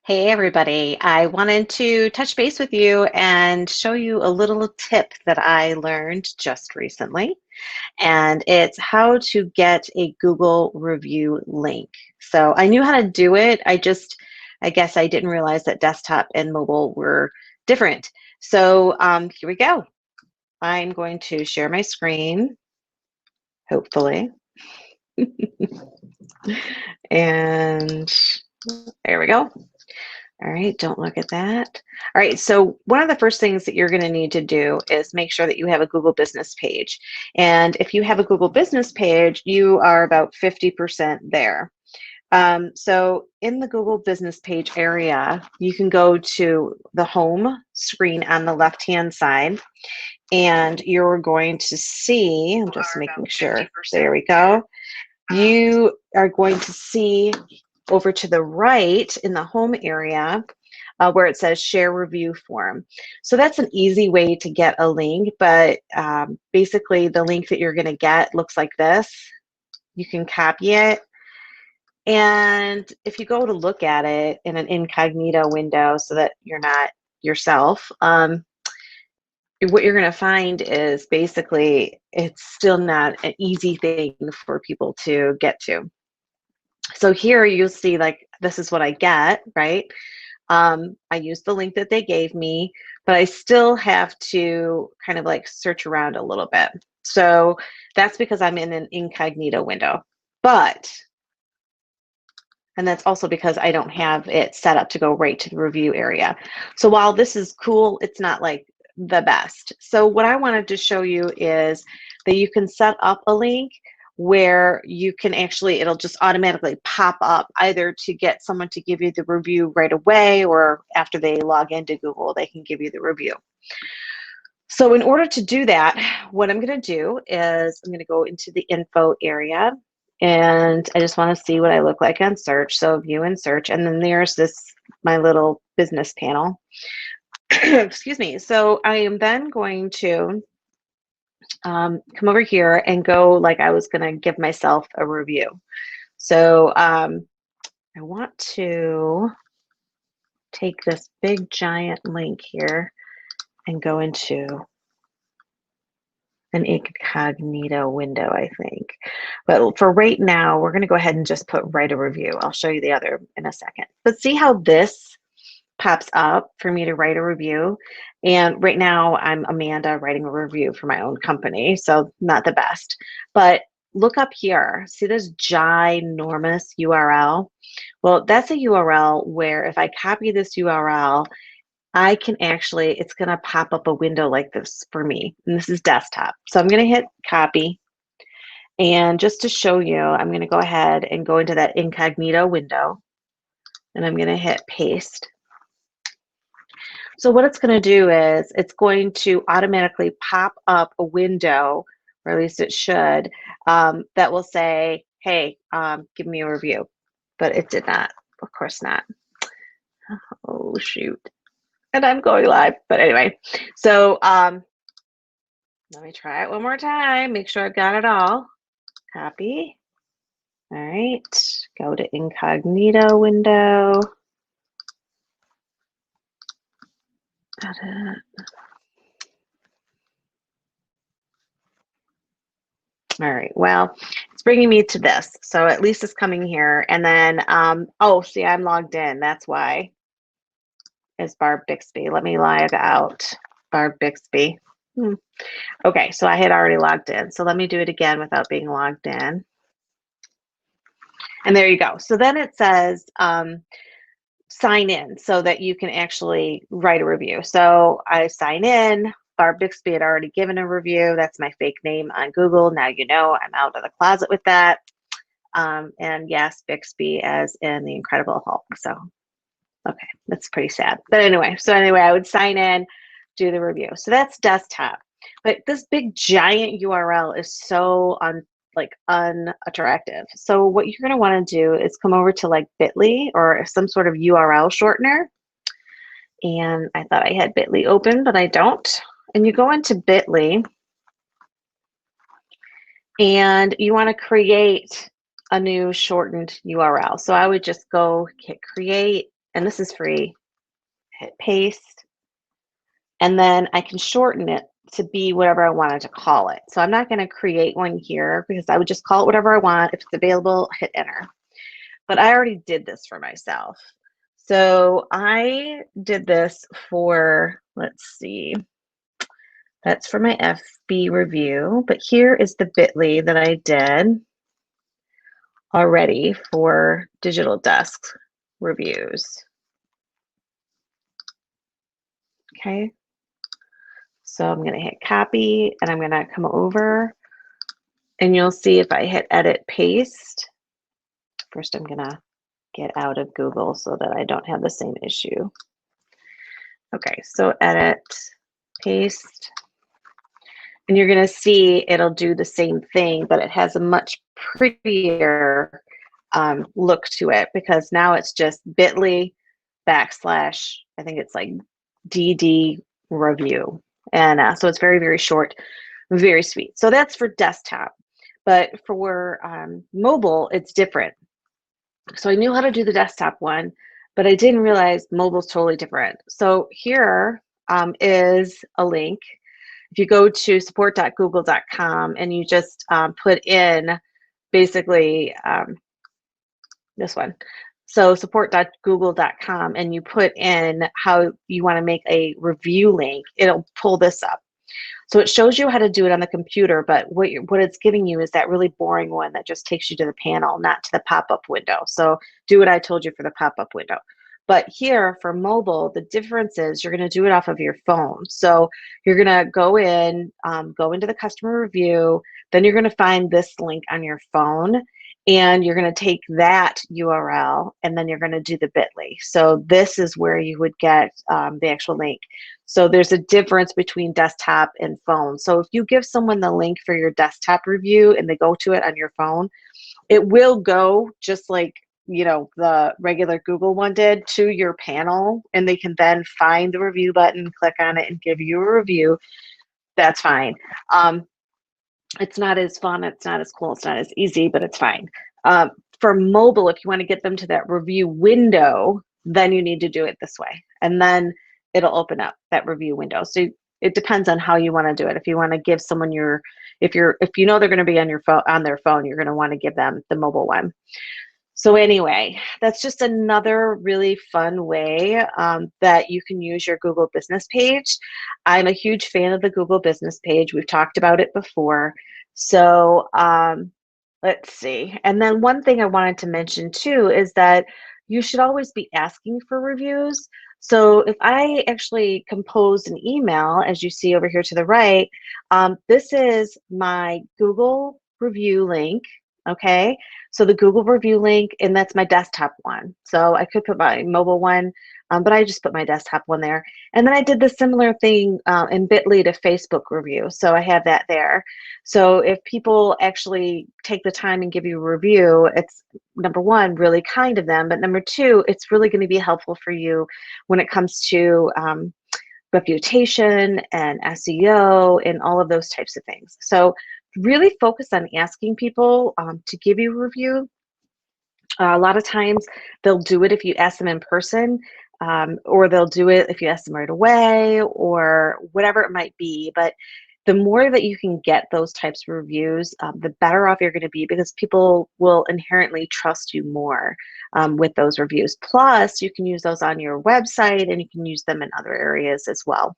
Hey everybody, I wanted to touch base with you and show you a little tip that I learned just recently, and it's how to get a Google review link. So I knew how to do it, I guess I didn't realize that desktop and mobile were different. So here we go. I'm going to share my screen, hopefully, and there we go. All right, don't look at that. All right, so one of the first things that you're going to need to do is make sure that you have a Google business page. And if you have a Google business page, you are about 50% there. So in the Google business page area, you can go to the home screen on the left-hand side, and you're going to see, I'm just making sure, there we go. You are going to see over to the right in the home area where it says share review form. So that's an easy way to get a link, but basically the link that you're going to get looks like this. You can copy it. And if you go to look at it in an incognito window so that you're not yourself, what you're going to find is basically it's still not an easy thing for people to get to. So here you'll see like this is what I get, right? I use the link that they gave me, but I still have to kind of like search around a little bit. So that's because I'm in an incognito window. And that's also because I don't have it set up to go right to the review area. So while this is cool, it's not like the best. So what I wanted to show you is that you can set up a link where you can actually, it'll just automatically pop up either to get someone to give you the review right away, or after they log into Google, they can give you the review. So in order to do that, what I'm going to do is I'm going to go into the info area, and I just want to see what I look like on search. So view and search, and then there's this, my little business panel. Excuse me. So I am then going to come over here and go like I was going to give myself a review. So I want to take this big giant link here and go into an incognito window, I think. But for right now, we're going to go ahead and just put write a review. I'll show you the other in a second. But see how this pops up for me to write a review. And right now I'm Amanda writing a review for my own company, so not the best. But look up here, see this ginormous URL? Well, that's a URL where if I copy this URL, I can actually, it's gonna pop up a window like this for me, and this is desktop. So I'm gonna hit copy, and just to show you, I'm gonna go ahead and go into that incognito window, and I'm gonna hit paste. So what it's going to do is it's going to automatically pop up a window, or at least it should, that will say, hey, give me a review. But it did not. Of course not. Oh, shoot. And I'm going live. But anyway, so let me try it one more time. Make sure I've got it all. Copy. All right. Go to incognito window. Edit. All right, well, it's bringing me to this. So at least it's coming here. And then, oh, see, I'm logged in. That's why. Is Barb Bixby. Let me log out. Barb Bixby. Okay, so I had already logged in. So let me do it again without being logged in. And there you go. So then it says sign in so that you can actually write a review. So I sign in. Barb Bixby had already given a review. That's my fake name on Google. Now you know I'm out of the closet with that. And yes, Bixby as in the Incredible Hulk. So, okay, that's pretty sad. But anyway, I would sign in, do the review. So that's desktop. But this big giant URL is so unattractive. So what you're going to want to do is come over to like Bitly or some sort of URL shortener. And I thought I had Bitly open, but I don't. And you go into Bitly and you want to create a new shortened URL. So I would just go hit create and this is free, hit paste, and then I can shorten it to be whatever I wanted to call it. So I'm not going to create one here because I would just call it whatever I want. If it's available, hit enter. But I already did this for myself. So I did this for, let's see, that's for my FB review, but here is the bit.ly that I did already for Digital Desk reviews. Okay, so I'm gonna hit copy and I'm gonna come over and you'll see if I hit edit paste. First, I'm gonna get out of Google so that I don't have the same issue. Okay, so edit, paste, and you're gonna see it'll do the same thing, but it has a much prettier look to it because now it's just bit.ly backslash, I think it's like DD review. And so it's very, very short, very sweet. So that's for desktop. But for mobile, it's different. So I knew how to do the desktop one, but I didn't realize mobile's totally different. So here is a link. If you go to support.google.com and you just put in basically this one. So support.google.com and you put in how you want to make a review link, it'll pull this up. So it shows you how to do it on the computer, but what it's giving you is that really boring one that just takes you to the panel, not to the pop-up window. So do what I told you for the pop-up window. But here for mobile, the difference is you're going to do it off of your phone. So you're going to go into the customer review, then you're going to find this link on your phone, and you're going to take that URL and then you're going to do the bit.ly. So this is where you would get the actual link. So there's a difference between desktop and phone. So if you give someone the link for your desktop review and they go to it on your phone, it will go just like, you know, the regular Google one did to your panel, and they can then find the review button, click on it and give you a review. That's fine. It's not as fun, it's not as cool, it's not as easy, but it's fine. For mobile, if you want to get them to that review window, then you need to do it this way. And then it'll open up that review window. So it depends on how you want to do it. If you want to give someone if you know they're going to be on your phone, on their phone, you're going to want to give them the mobile one. So anyway, that's just another really fun way that you can use your Google business page. I'm a huge fan of the Google business page. We've talked about it before. So let's see. And then one thing I wanted to mention too is that you should always be asking for reviews. So if I actually compose an email, as you see over here to the right, this is my Google review link. Okay, so the Google review link, and that's my desktop one. So I could put my mobile one, but I just put my desktop one there. And then I did the similar thing in bit.ly to Facebook review. So I have that there. So if people actually take the time and give you a review, it's number one, really kind of them. But number two, it's really going to be helpful for you when it comes to reputation and SEO and all of those types of things. So really focus on asking people to give you a review. A lot of times they'll do it if you ask them in person, or they'll do it if you ask them right away, or whatever it might be. But the more that you can get those types of reviews, the better off you're going to be, because people will inherently trust you more with those reviews. Plus, you can use those on your website and you can use them in other areas as well.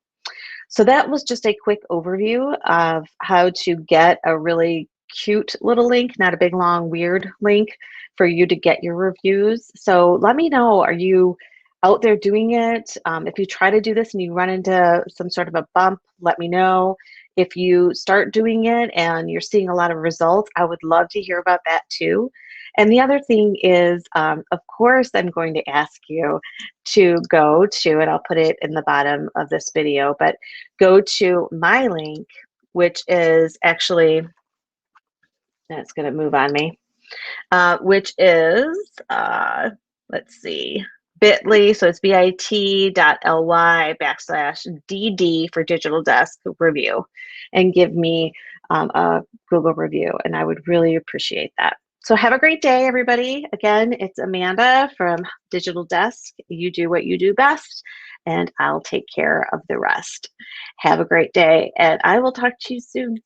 So that was just a quick overview of how to get a really cute little link, not a big, long, weird link for you to get your reviews. So let me know, are you out there doing it? If you try to do this and you run into some sort of a bump, let me know. If you start doing it and you're seeing a lot of results, I would love to hear about that too. And the other thing is, of course, I'm going to ask you to go to, and I'll put it in the bottom of this video, but go to my link, which is actually, that's going to move on me, which is, let's see, bit.ly, so it's bit.ly/DD for Digital Desk review, and give me a Google review, and I would really appreciate that. So have a great day, everybody. Again, it's Amanda from Digital Desk. You do what you do best, and I'll take care of the rest. Have a great day, and I will talk to you soon.